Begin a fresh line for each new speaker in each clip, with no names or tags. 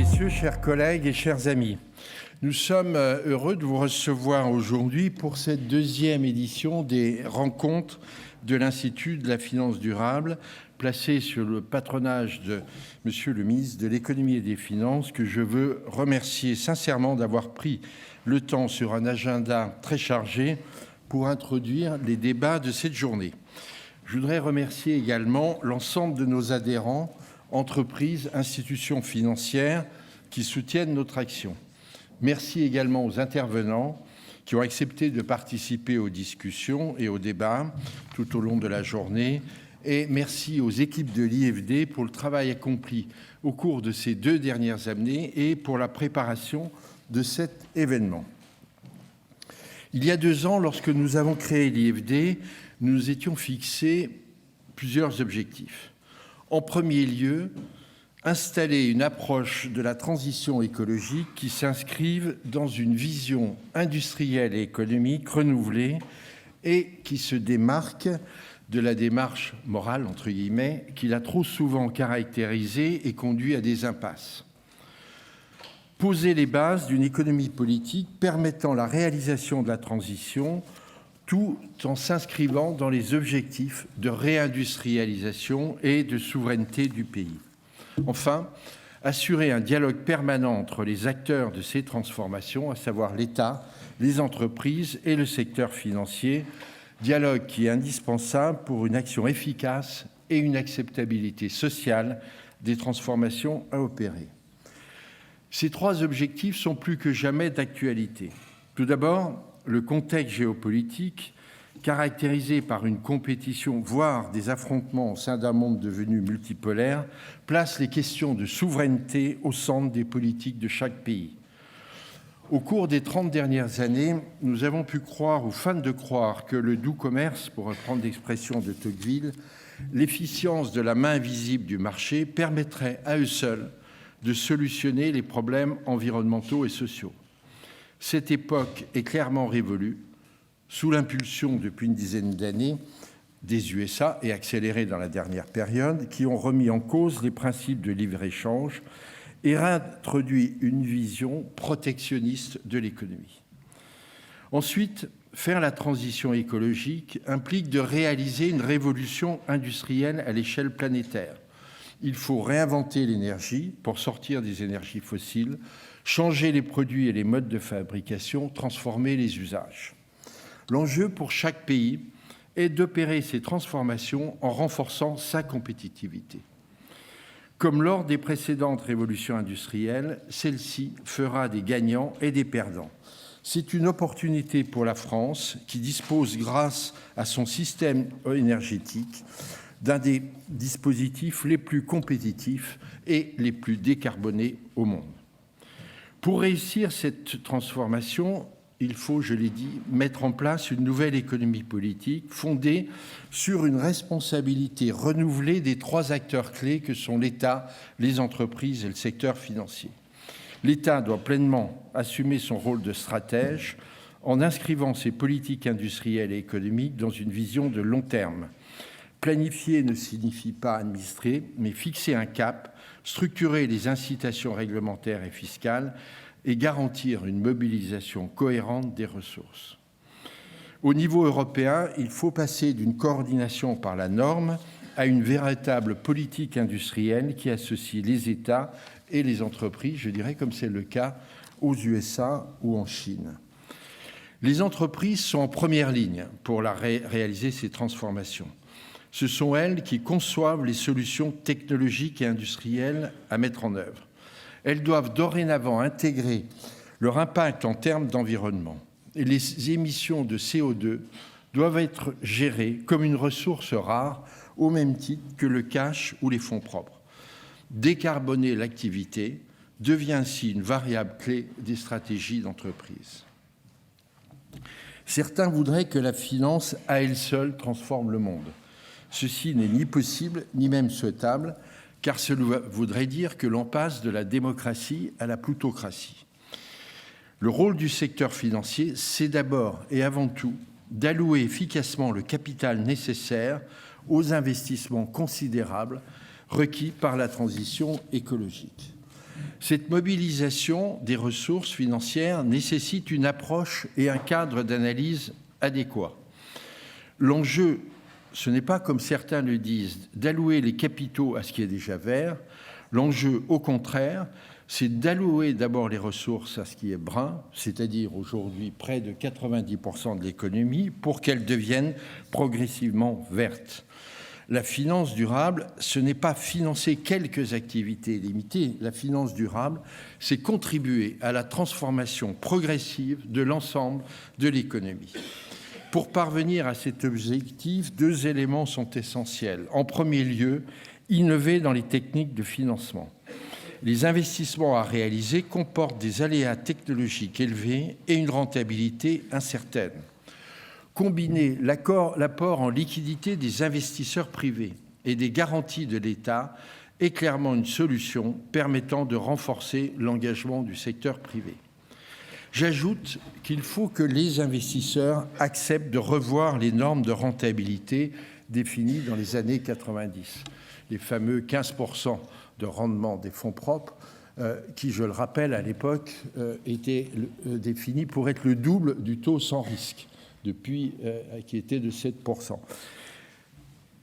Messieurs, chers collègues et chers amis, nous sommes heureux de vous recevoir aujourd'hui pour cette deuxième édition des rencontres de l'Institut de la finance durable, placé sur le patronage de Monsieur le ministre de l'Économie et des Finances, que je veux remercier sincèrement d'avoir pris le temps sur un agenda très chargé pour introduire les débats de cette journée. Je voudrais remercier également l'ensemble de nos adhérents, entreprises, institutions financières qui soutiennent notre action. Merci également aux intervenants qui ont accepté de participer aux discussions et aux débats tout au long de la journée. Et merci aux équipes de l'IFD pour le travail accompli au cours de ces 2 dernières années et pour la préparation de cet événement. Il y a 2 ans, lorsque nous avons créé l'IFD, nous nous étions fixés plusieurs objectifs. En premier lieu, installer une approche de la transition écologique qui s'inscrive dans une vision industrielle et économique renouvelée et qui se démarque de la démarche morale, entre guillemets, qui l'a trop souvent caractérisée et conduit à des impasses. Poser les bases d'une économie politique permettant la réalisation de la transition tout en s'inscrivant dans les objectifs de réindustrialisation et de souveraineté du pays. Enfin, assurer un dialogue permanent entre les acteurs de ces transformations, à savoir l'État, les entreprises et le secteur financier, dialogue qui est indispensable pour une action efficace et une acceptabilité sociale des transformations à opérer. Ces 3 objectifs sont plus que jamais d'actualité. Tout d'abord, le contexte géopolitique, caractérisé par une compétition, voire des affrontements au sein d'un monde devenu multipolaire, place les questions de souveraineté au centre des politiques de chaque pays. Au cours des 30 dernières années, nous avons pu croire ou feindre de croire que le doux commerce, pour reprendre l'expression de Tocqueville, l'efficience de la main invisible du marché permettrait à eux seuls de solutionner les problèmes environnementaux et sociaux. Cette époque est clairement révolue, sous l'impulsion depuis une dizaine d'années des USA et accélérée dans la dernière période, qui ont remis en cause les principes de libre-échange et réintroduit une vision protectionniste de l'économie. Ensuite, faire la transition écologique implique de réaliser une révolution industrielle à l'échelle planétaire. Il faut réinventer l'énergie pour sortir des énergies fossiles, changer les produits et les modes de fabrication, transformer les usages. L'enjeu pour chaque pays est d'opérer ces transformations en renforçant sa compétitivité. Comme lors des précédentes révolutions industrielles, celle-ci fera des gagnants et des perdants. C'est une opportunité pour la France qui dispose, grâce à son système énergétique, d'un des dispositifs les plus compétitifs et les plus décarbonés au monde. Pour réussir cette transformation, il faut, je l'ai dit, mettre en place une nouvelle économie politique fondée sur une responsabilité renouvelée des 3 acteurs clés que sont l'État, les entreprises et le secteur financier. L'État doit pleinement assumer son rôle de stratège en inscrivant ses politiques industrielles et économiques dans une vision de long terme. Planifier ne signifie pas administrer, mais fixer un cap, structurer les incitations réglementaires et fiscales et garantir une mobilisation cohérente des ressources. Au niveau européen, il faut passer d'une coordination par la norme à une véritable politique industrielle qui associe les États et les entreprises, je dirais comme c'est le cas aux USA ou en Chine. Les entreprises sont en première ligne pour réaliser ces transformations. Ce sont elles qui conçoivent les solutions technologiques et industrielles à mettre en œuvre. Elles doivent dorénavant intégrer leur impact en termes d'environnement. Et les émissions de CO2 doivent être gérées comme une ressource rare, au même titre que le cash ou les fonds propres. Décarboner l'activité devient ainsi une variable clé des stratégies d'entreprise. Certains voudraient que la finance, à elle seule, transforme le monde. Ceci n'est ni possible, ni même souhaitable, car cela voudrait dire que l'on passe de la démocratie à la plutocratie. Le rôle du secteur financier, c'est d'abord et avant tout d'allouer efficacement le capital nécessaire aux investissements considérables requis par la transition écologique. Cette mobilisation des ressources financières nécessite une approche et un cadre d'analyse adéquats. L'enjeu, ce n'est pas, comme certains le disent, d'allouer les capitaux à ce qui est déjà vert. L'enjeu, au contraire, c'est d'allouer d'abord les ressources à ce qui est brun, c'est-à-dire aujourd'hui près de 90% de l'économie, pour qu'elles deviennent progressivement vertes. La finance durable, ce n'est pas financer quelques activités limitées. La finance durable, c'est contribuer à la transformation progressive de l'ensemble de l'économie. Pour parvenir à cet objectif, 2 éléments sont essentiels. En premier lieu, innover dans les techniques de financement. Les investissements à réaliser comportent des aléas technologiques élevés et une rentabilité incertaine. Combiner l'apport en liquidité des investisseurs privés et des garanties de l'État est clairement une solution permettant de renforcer l'engagement du secteur privé. J'ajoute qu'il faut que les investisseurs acceptent de revoir les normes de rentabilité définies dans les années 90, les fameux 15% de rendement des fonds propres, qui, je le rappelle, à l'époque, étaient définis pour être le double du taux sans risque, depuis qui était de 7%.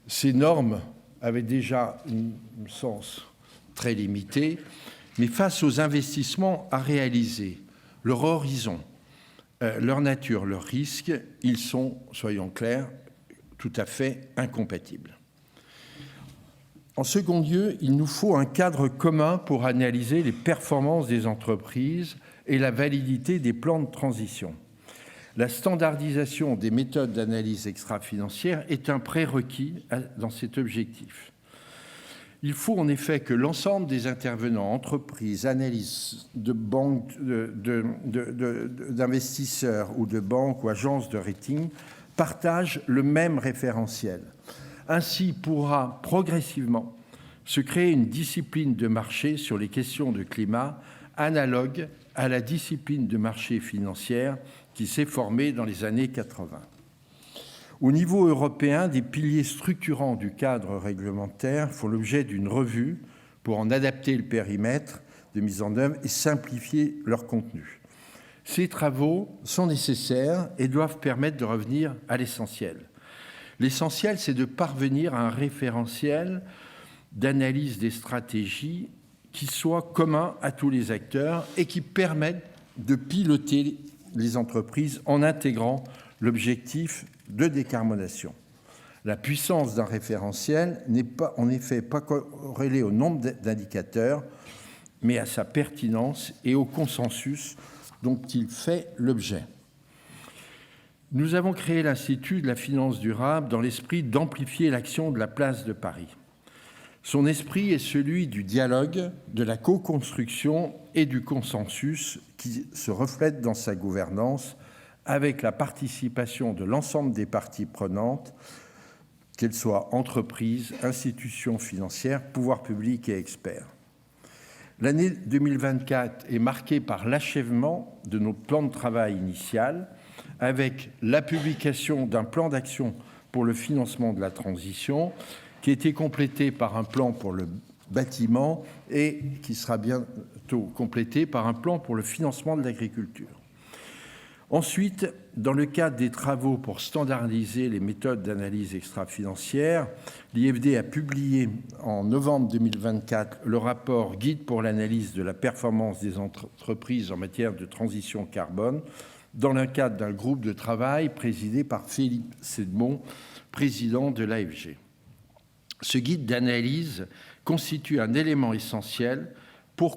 Ces normes avaient déjà un sens très limité, mais face aux investissements à réaliser, leur horizon, leur nature, leurs risques, ils sont, soyons clairs, tout à fait incompatibles. En second lieu, il nous faut un cadre commun pour analyser les performances des entreprises et la validité des plans de transition. La standardisation des méthodes d'analyse extra-financière est un prérequis dans cet objectif. Il faut en effet que l'ensemble des intervenants, entreprises, analystes de banques, d'investisseurs ou de banques ou agences de rating partagent le même référentiel. Ainsi pourra progressivement se créer une discipline de marché sur les questions de climat analogue à la discipline de marché financière qui s'est formée dans les années 80. Au niveau européen, des piliers structurants du cadre réglementaire font l'objet d'une revue pour en adapter le périmètre de mise en œuvre et simplifier leur contenu. Ces travaux sont nécessaires et doivent permettre de revenir à l'essentiel. L'essentiel, c'est de parvenir à un référentiel d'analyse des stratégies qui soit commun à tous les acteurs et qui permette de piloter les entreprises en intégrant l'objectif de décarbonation. La puissance d'un référentiel n'est pas, en effet, pas corrélée au nombre d'indicateurs, mais à sa pertinence et au consensus dont il fait l'objet. Nous avons créé l'Institut de la finance durable dans l'esprit d'amplifier l'action de la place de Paris. Son esprit est celui du dialogue, de la co-construction et du consensus qui se reflète dans sa gouvernance avec la participation de l'ensemble des parties prenantes, qu'elles soient entreprises, institutions financières, pouvoirs publics et experts. L'année 2024 est marquée par l'achèvement de notre plan de travail initial avec la publication d'un plan d'action pour le financement de la transition qui a été complété par un plan pour le bâtiment et qui sera bientôt complété par un plan pour le financement de l'agriculture. Ensuite, dans le cadre des travaux pour standardiser les méthodes d'analyse extra-financière, l'IFD a publié en novembre 2024 le rapport Guide pour l'analyse de la performance des entreprises en matière de transition carbone dans le cadre d'un groupe de travail présidé par Philippe Sedmon, président de l'AFG. Ce guide d'analyse constitue un élément essentiel pour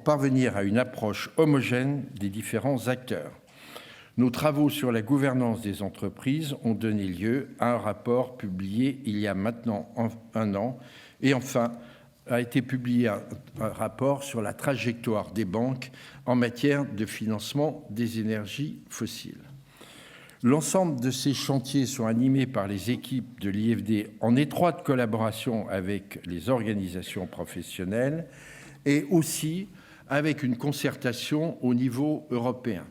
parvenir à une approche homogène des différents acteurs. Nos travaux sur la gouvernance des entreprises ont donné lieu à un rapport publié il y a maintenant un an et enfin a été publié un rapport sur la trajectoire des banques en matière de financement des énergies fossiles. L'ensemble de ces chantiers sont animés par les équipes de l'IFD en étroite collaboration avec les organisations professionnelles et aussi avec une concertation au niveau européen.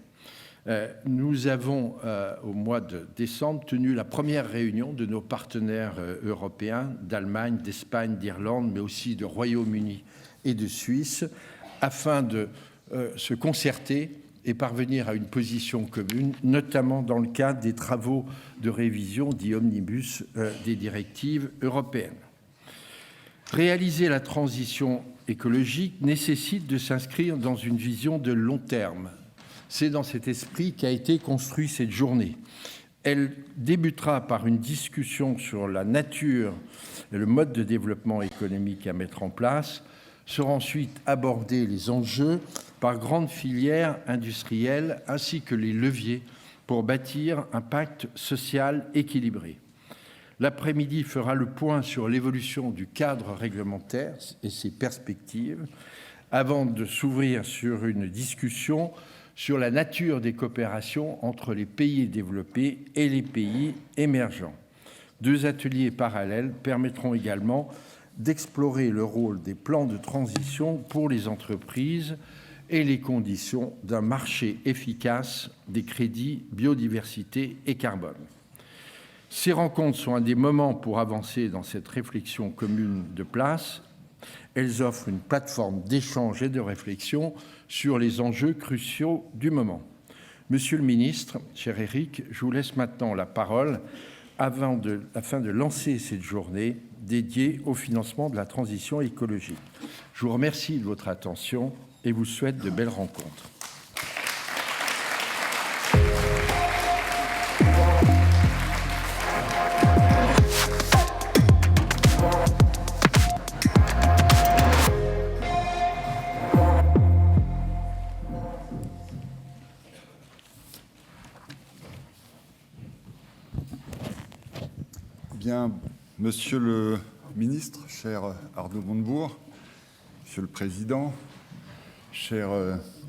Nous avons, au mois de décembre, tenu la première réunion de nos partenaires européens d'Allemagne, d'Espagne, d'Irlande, mais aussi de Royaume-Uni et de Suisse, afin de se concerter et parvenir à une position commune, notamment dans le cadre des travaux de révision dits omnibus des directives européennes. Réaliser la transition écologique nécessite de s'inscrire dans une vision de long terme. C'est dans cet esprit qu'a été construite cette journée. Elle débutera par une discussion sur la nature et le mode de développement économique à mettre en place. Seront ensuite abordés les enjeux par grandes filières industrielles ainsi que les leviers pour bâtir un pacte social équilibré. L'après-midi fera le point sur l'évolution du cadre réglementaire et ses perspectives avant de s'ouvrir sur une discussion sur la nature des coopérations entre les pays développés et les pays émergents. 2 ateliers parallèles permettront également d'explorer le rôle des plans de transition pour les entreprises et les conditions d'un marché efficace des crédits biodiversité et carbone. Ces rencontres sont un des moments pour avancer dans cette réflexion commune de place. Elles offrent une plateforme d'échange et de réflexion sur les enjeux cruciaux du moment. Monsieur le ministre, cher Éric, je vous laisse maintenant la parole afin de lancer cette journée dédiée au financement de la transition écologique. Je vous remercie de votre attention et vous souhaite de belles rencontres.
Bien, Monsieur le ministre, cher Arnaud Montebourg, Monsieur le Président, cher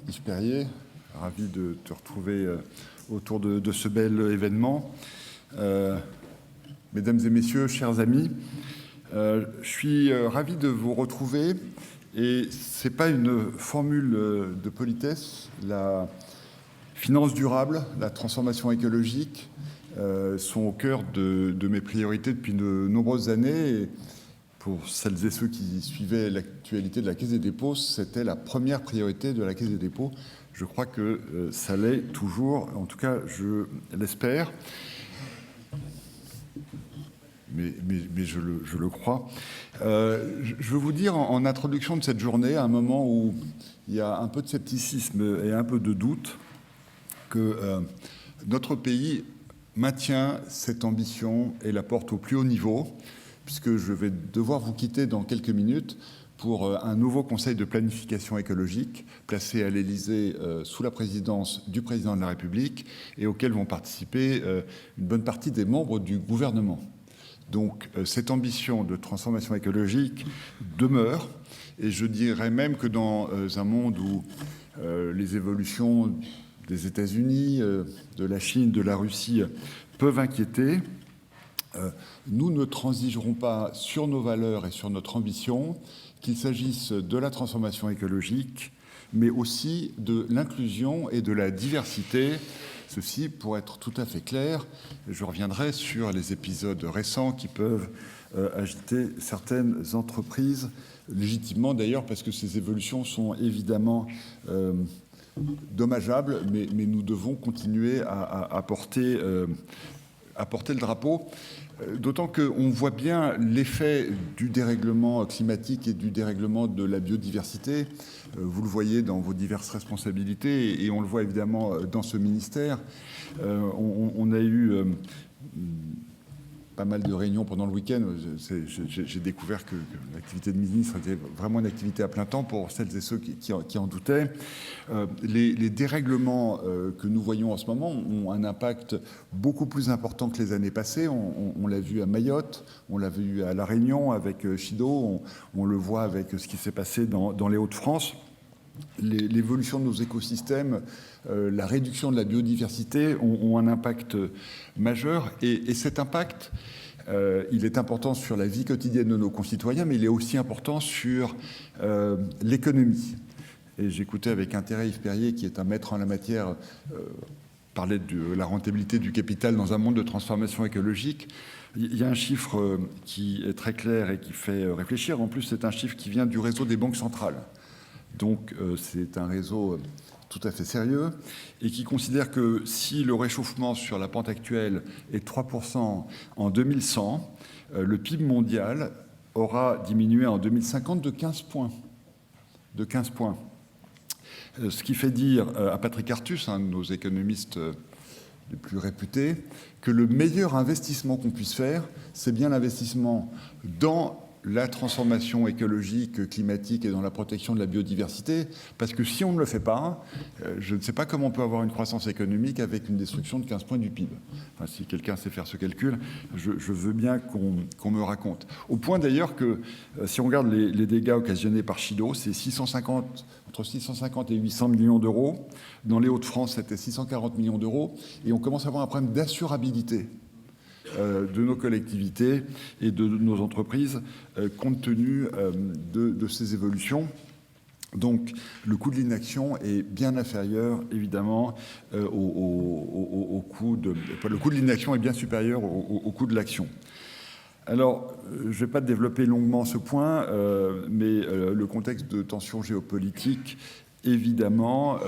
Yves Perrier, ravi de te retrouver autour de ce bel événement. Mesdames et Messieurs, chers amis, je suis ravi de vous retrouver et ce n'est pas une formule de politesse. La finance durable, la transformation écologique, sont au cœur de mes priorités depuis de nombreuses années. Et pour celles et ceux qui suivaient l'actualité de la Caisse des dépôts, c'était la première priorité de la Caisse des dépôts. Je crois que ça l'est toujours, en tout cas je l'espère, mais je le crois. Je veux vous dire en introduction de cette journée, à un moment où il y a un peu de scepticisme et un peu de doute, que notre pays maintient cette ambition et la porte au plus haut niveau, puisque je vais devoir vous quitter dans quelques minutes pour un nouveau conseil de planification écologique placé à l'Élysée sous la présidence du président de la République et auquel vont participer une bonne partie des membres du gouvernement. Donc cette ambition de transformation écologique demeure, et je dirais même que dans un monde où les évolutions des États-Unis, de la Chine, de la Russie peuvent inquiéter, nous ne transigerons pas sur nos valeurs et sur notre ambition, qu'il s'agisse de la transformation écologique, mais aussi de l'inclusion et de la diversité. Ceci, pour être tout à fait clair, je reviendrai sur les épisodes récents qui peuvent agiter certaines entreprises, légitimement d'ailleurs, parce que ces évolutions sont évidemment dommageables, mais nous devons continuer à porter le drapeau, d'autant qu'on voit bien l'effet du dérèglement climatique et du dérèglement de la biodiversité. Vous le voyez dans vos diverses responsabilités et on le voit évidemment dans ce ministère. On a eu pas mal de réunions pendant le week-end. J'ai découvert que l'activité de ministre était vraiment une activité à plein temps pour celles et ceux qui en doutaient. Les dérèglements que nous voyons en ce moment ont un impact beaucoup plus important que les années passées. On l'a vu à Mayotte, on l'a vu à La Réunion avec Chido, on le voit avec ce qui s'est passé dans les Hauts-de-France. L'évolution de nos écosystèmes, la réduction de la biodiversité ont un impact majeur. Et cet impact, il est important sur la vie quotidienne de nos concitoyens, mais il est aussi important sur l'économie. Et j'écoutais avec intérêt Yves Perrier, qui est un maître en la matière, parler de la rentabilité du capital dans un monde de transformation écologique. Il y a un chiffre qui est très clair et qui fait réfléchir. En plus, c'est un chiffre qui vient du réseau des banques centrales. Donc, c'est un réseau tout à fait sérieux et qui considère que si le réchauffement sur la pente actuelle est 3% en 2100, le PIB mondial aura diminué en 2050 de 15 points. De 15 points. Ce qui fait dire à Patrick Artus, un de nos économistes les plus réputés, que le meilleur investissement qu'on puisse faire, c'est bien l'investissement dans la transformation écologique, climatique et dans la protection de la biodiversité, parce que si on ne le fait pas, je ne sais pas comment on peut avoir une croissance économique avec une destruction de 15 points du PIB. Enfin, si quelqu'un sait faire ce calcul, je veux bien qu'on me raconte. Au point d'ailleurs que, si on regarde les dégâts occasionnés par Chido, c'est entre 650 et 800 millions d'euros. Dans les Hauts-de-France, c'était 640 millions d'euros. Et on commence à avoir un problème d'assurabilité de nos collectivités et de nos entreprises compte tenu de ces évolutions. Donc, le coût de l'inaction est bien inférieur, évidemment, au coût de... Le coût de l'inaction est bien supérieur au coût de l'action. Alors, je ne vais pas développer longuement ce point, mais le contexte de tension géopolitique, évidemment,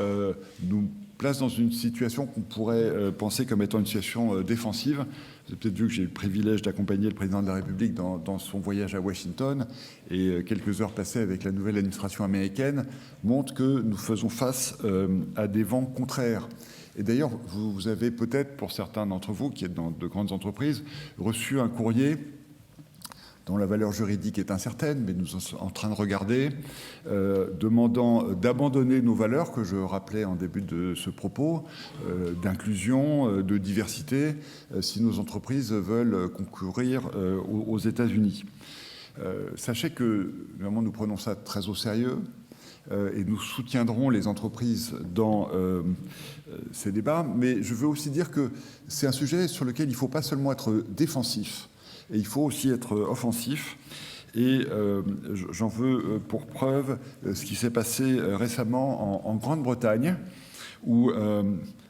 nous place dans une situation qu'on pourrait penser comme étant une situation défensive. Vous avez peut-être vu que j'ai eu le privilège d'accompagner le président de la République dans son voyage à Washington, et quelques heures passées avec la nouvelle administration américaine montrent que nous faisons face à des vents contraires. Et d'ailleurs, vous avez peut-être, pour certains d'entre vous qui êtes dans de grandes entreprises, reçu un courrier dont la valeur juridique est incertaine, mais nous sommes en train de regarder, demandant d'abandonner nos valeurs, que je rappelais en début de ce propos, d'inclusion, de diversité, si nos entreprises veulent concourir aux États-Unis. Sachez que, vraiment, nous prenons ça très au sérieux, et nous soutiendrons les entreprises dans ces débats, mais je veux aussi dire que c'est un sujet sur lequel il ne faut pas seulement être défensif, et il faut aussi être offensif. Et j'en veux pour preuve ce qui s'est passé récemment en Grande-Bretagne, où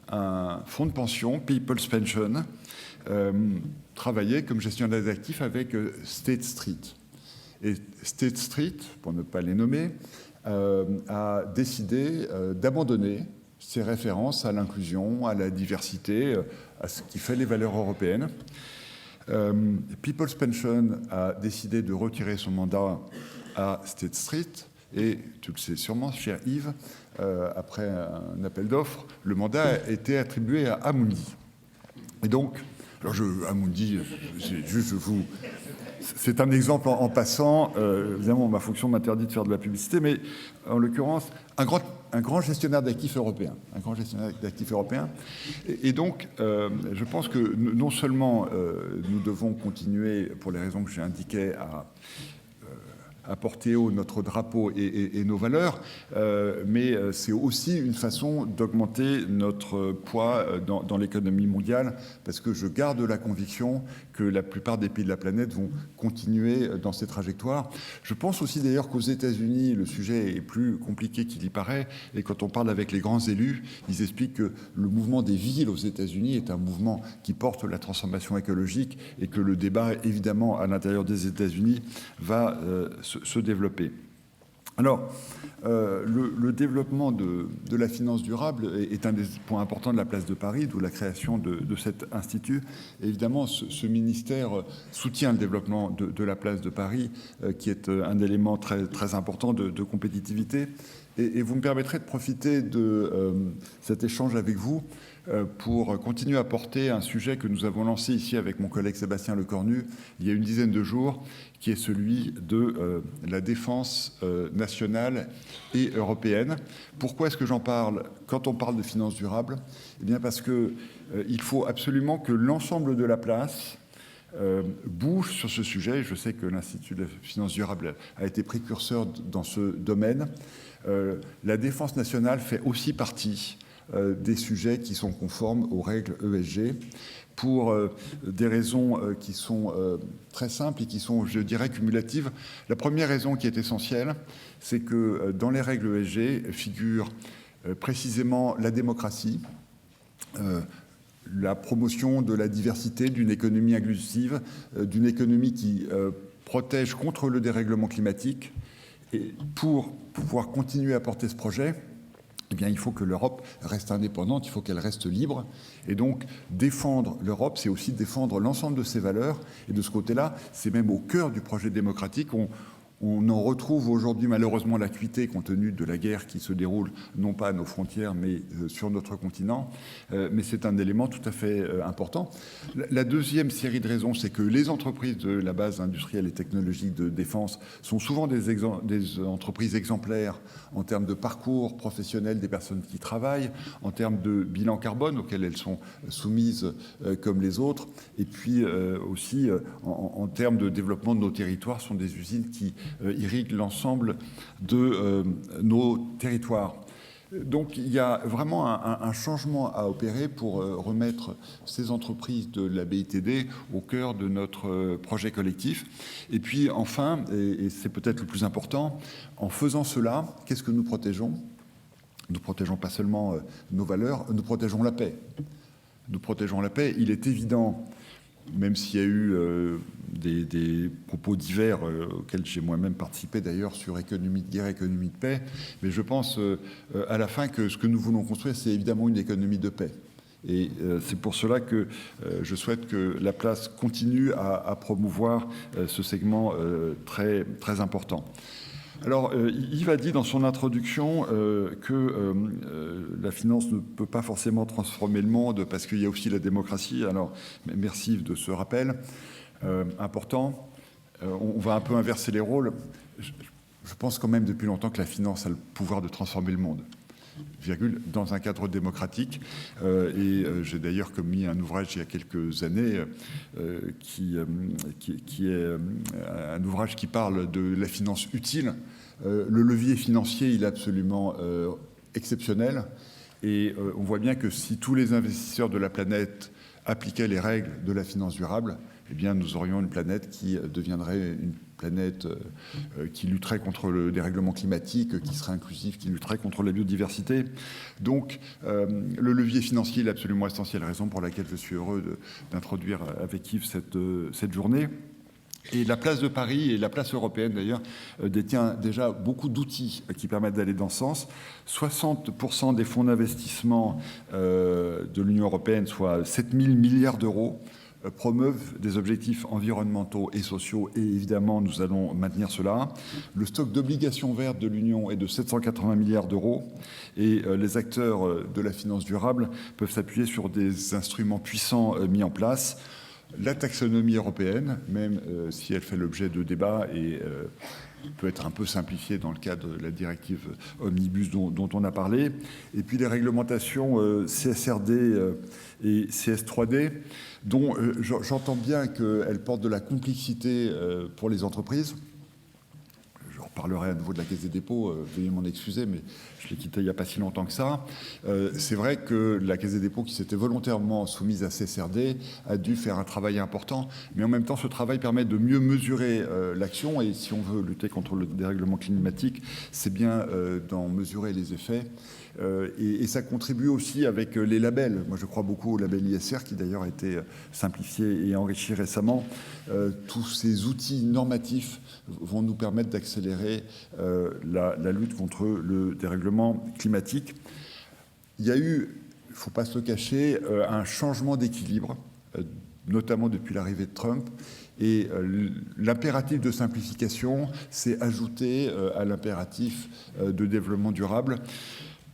un fonds de pension, People's Pension, travaillait comme gestionnaire d'actifs avec State Street. Et State Street, pour ne pas les nommer, a décidé d'abandonner ses références à l'inclusion, à la diversité, à ce qui fait les valeurs européennes. People's Pension a décidé de retirer son mandat à State Street et, tu le sais sûrement, cher Yves, après un appel d'offres, le mandat a été attribué à Amundi. Et donc, alors Amundi, c'est un exemple en passant. Évidemment, ma fonction m'interdit de faire de la publicité, mais en l'occurrence, un grand gestionnaire d'actifs européen. Un grand gestionnaire d'actifs européen. Et donc, je pense que non seulement nous devons continuer, pour les raisons que j'ai indiquées, à porter haut notre drapeau et nos valeurs, mais c'est aussi une façon d'augmenter notre poids dans l'économie mondiale, parce que je garde la conviction que la plupart des pays de la planète vont continuer dans ces trajectoires. Je pense aussi d'ailleurs qu'aux États-Unis, le sujet est plus compliqué qu'il y paraît, et quand on parle avec les grands élus, ils expliquent que le mouvement des villes aux États-Unis est un mouvement qui porte la transformation écologique, et que le débat, évidemment, à l'intérieur des États-Unis va se développer. Alors, le développement de la finance durable est un des points importants de la place de Paris, d'où la création de cet institut. Et évidemment, ce ministère soutient le développement de la place de Paris, qui est un élément très, très important de compétitivité. Et vous me permettrez de profiter de cet échange avec vous pour continuer à porter un sujet que nous avons lancé ici avec mon collègue Sébastien Lecornu il y a une dizaine de jours, qui est celui de la défense nationale et européenne. Pourquoi est-ce que j'en parle quand on parle de finance durable ? Eh bien parce qu'il faut absolument que l'ensemble de la place bouge sur ce sujet. Je sais que l'Institut de la finance durable a été précurseur dans ce domaine. La défense nationale fait aussi partie des sujets qui sont conformes aux règles ESG pour des raisons qui sont très simples et qui sont, je dirais, cumulatives. La première raison qui est essentielle, c'est que dans les règles ESG figure précisément la démocratie, la promotion de la diversité, d'une économie inclusive, d'une économie qui protège contre le dérèglement climatique. Et pour pouvoir continuer à porter ce projet, eh bien, il faut que l'Europe reste indépendante, il faut qu'elle reste libre. Et donc, défendre l'Europe, c'est aussi défendre l'ensemble de ses valeurs. Et de ce côté-là, c'est même au cœur du projet démocratique. On en retrouve aujourd'hui malheureusement l'acuité compte tenu de la guerre qui se déroule non pas à nos frontières mais sur notre continent. Mais c'est un élément tout à fait important. La deuxième série de raisons, c'est que les entreprises de la base industrielle et technologique de défense sont souvent des entreprises exemplaires en termes de parcours professionnel des personnes qui travaillent, en termes de bilan carbone auquel elles sont soumises comme les autres, et puis aussi en termes de développement de nos territoires, sont des usines qui irrigue l'ensemble de nos territoires. Donc il y a vraiment un changement à opérer pour remettre ces entreprises de la BITD au cœur de notre projet collectif. Et puis enfin, et c'est peut-être le plus important, en faisant cela, qu'est-ce que nous protégeons ? Nous protégeons pas seulement nos valeurs, nous protégeons la paix. Nous protégeons la paix. Il est évident, même s'il y a eu des propos divers auxquels j'ai moi-même participé d'ailleurs sur économie de guerre, économie de paix, mais je pense à la fin que ce que nous voulons construire, c'est évidemment une économie de paix. Et c'est pour cela que je souhaite que la place continue à promouvoir ce segment très, très important. Alors, Yves a dit dans son introduction que la finance ne peut pas forcément transformer le monde parce qu'il y a aussi la démocratie. Alors, merci Yves de ce rappel important. On va un peu inverser les rôles. Je pense quand même depuis longtemps que la finance a le pouvoir de transformer le monde, dans un cadre démocratique. Et j'ai d'ailleurs commis un ouvrage il y a quelques années qui est un ouvrage qui parle de la finance utile. Le levier financier, il est absolument exceptionnel. Et on voit bien que si tous les investisseurs de la planète appliquaient les règles de la finance durable, eh bien, nous aurions une planète qui deviendrait une planète qui lutterait contre le dérèglement climatique, qui serait inclusive, qui lutterait contre la biodiversité. Donc, le levier financier est absolument essentiel, raison pour laquelle je suis heureux d'introduire avec Yves cette journée. Et la place de Paris et la place européenne, d'ailleurs, détient déjà beaucoup d'outils qui permettent d'aller dans ce sens. 60% des fonds d'investissement de l'Union européenne, soit 7 000 milliards d'euros, promeuvent des objectifs environnementaux et sociaux, et évidemment, nous allons maintenir cela. Le stock d'obligations vertes de l'Union est de 780 milliards d'euros, et les acteurs de la finance durable peuvent s'appuyer sur des instruments puissants mis en place. La taxonomie européenne, même si elle fait l'objet de débats et peut être un peu simplifiée dans le cadre de la directive Omnibus dont on a parlé, et puis les réglementations CSRD et CS3D, dont j'entends bien qu'elles portent de la complexité pour les entreprises. Je reparlerai à nouveau de la Caisse des dépôts, veuillez m'en excuser, mais je l'ai quitté il n'y a pas si longtemps que ça. C'est vrai que la Caisse des dépôts, qui s'était volontairement soumise à CSRD, a dû faire un travail important, mais en même temps, ce travail permet de mieux mesurer l'action, et si on veut lutter contre le dérèglement climatique, c'est bien d'en mesurer les effets. Et ça contribue aussi avec les labels. Moi, je crois beaucoup au label ISR, qui d'ailleurs a été simplifié et enrichi récemment. Tous ces outils normatifs vont nous permettre d'accélérer la lutte contre le dérèglement climatique. Il y a eu, il ne faut pas se le cacher, un changement d'équilibre, notamment depuis l'arrivée de Trump. Et l'impératif de simplification s'est ajouté à l'impératif de développement durable.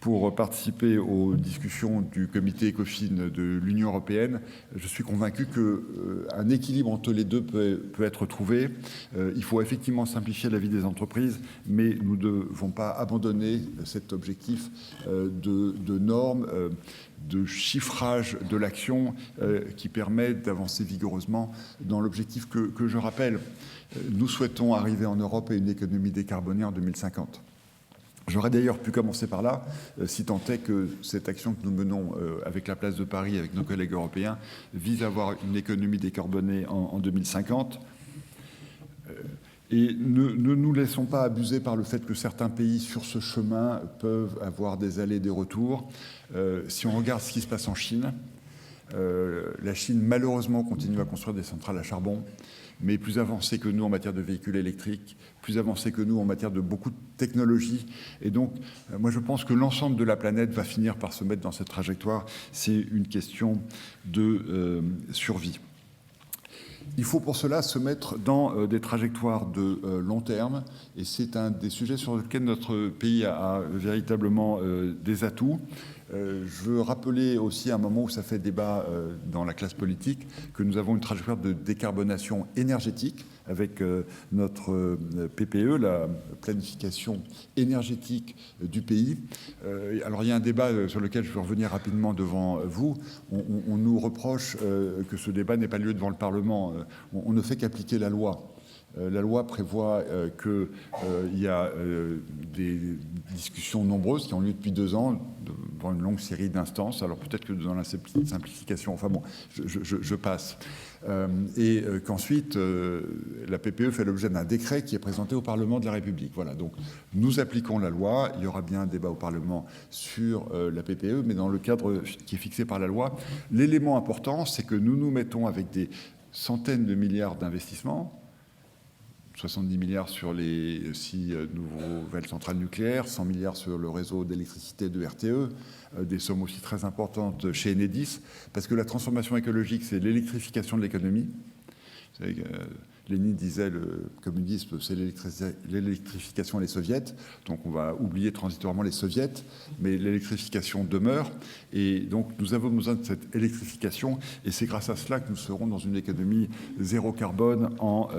Pour participer aux discussions du comité ECOFIN de l'Union européenne, je suis convaincu qu'un équilibre entre les deux peut être trouvé. Il faut effectivement simplifier la vie des entreprises, mais nous ne devons pas abandonner cet objectif de normes, de chiffrage de l'action qui permet d'avancer vigoureusement dans l'objectif que je rappelle. Nous souhaitons arriver en Europe à une économie décarbonée en 2050. J'aurais d'ailleurs pu commencer par là, si tant est que cette action que nous menons avec la place de Paris, avec nos collègues européens, vise à avoir une économie décarbonée en 2050. Et ne nous laissons pas abuser par le fait que certains pays sur ce chemin peuvent avoir des allers et des retours. Si on regarde ce qui se passe en Chine, La Chine, malheureusement, continue à construire des centrales à charbon, mais plus avancée que nous en matière de véhicules électriques, plus avancée que nous en matière de beaucoup de technologies. Et donc, moi, je pense que l'ensemble de la planète va finir par se mettre dans cette trajectoire. C'est une question de survie. Il faut pour cela se mettre dans des trajectoires de long terme, et c'est un des sujets sur lesquels notre pays a véritablement des atouts. Je veux rappeler aussi à un moment où ça fait débat dans la classe politique que nous avons une trajectoire de décarbonation énergétique avec notre PPE, la planification énergétique du pays. Alors il y a un débat sur lequel je veux revenir rapidement devant vous. On nous reproche que ce débat n'ait pas lieu devant le Parlement. On ne fait qu'appliquer la loi. La loi prévoit qu'il y a des discussions nombreuses qui ont lieu depuis 2 ans, dans une longue série d'instances. Alors peut-être que dans la simplification, enfin bon, je passe. Et qu'ensuite, la PPE fait l'objet d'un décret qui est présenté au Parlement de la République. Voilà, donc nous appliquons la loi. Il y aura bien un débat au Parlement sur la PPE, mais dans le cadre qui est fixé par la loi. L'élément important, c'est que nous nous mettons avec des centaines de milliards d'investissements, 70 milliards sur les 6 nouvelles centrales nucléaires, 100 milliards sur le réseau d'électricité de RTE, des sommes aussi très importantes chez Enedis, parce que la transformation écologique, c'est l'électrification de l'économie. Vous savez que Lénine disait le communisme, c'est l'électrification des soviets, donc on va oublier transitoirement les soviets, mais l'électrification demeure, et donc nous avons besoin de cette électrification, et c'est grâce à cela que nous serons dans une économie zéro carbone en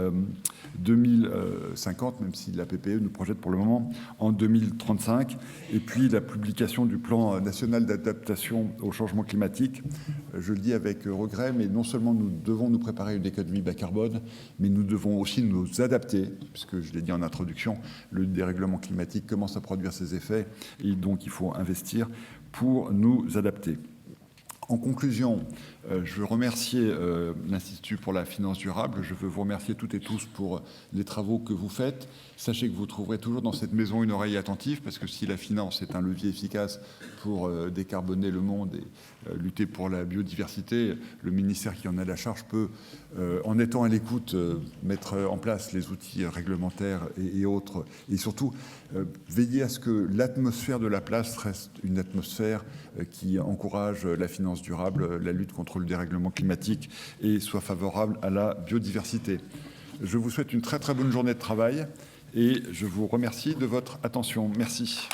2050, même si la PPE nous projette pour le moment en 2035, et puis la publication du plan national d'adaptation au changement climatique. Je le dis avec regret, mais non seulement nous devons nous préparer à une économie bas carbone, mais nous devons aussi nous adapter, puisque je l'ai dit en introduction, le dérèglement climatique commence à produire ses effets, et donc il faut investir pour nous adapter. En conclusion, je veux remercier l'Institut pour la finance durable. Je veux vous remercier toutes et tous pour les travaux que vous faites. Sachez que vous trouverez toujours dans cette maison une oreille attentive, parce que si la finance est un levier efficace pour décarboner le monde et lutter pour la biodiversité, le ministère qui en a la charge peut, en étant à l'écoute, mettre en place les outils réglementaires et autres, et surtout veiller à ce que l'atmosphère de la place reste une atmosphère qui encourage la finance durable, la lutte contre le dérèglement climatique et soit favorable à la biodiversité. Je vous souhaite une très très bonne journée de travail et je vous remercie de votre attention. Merci.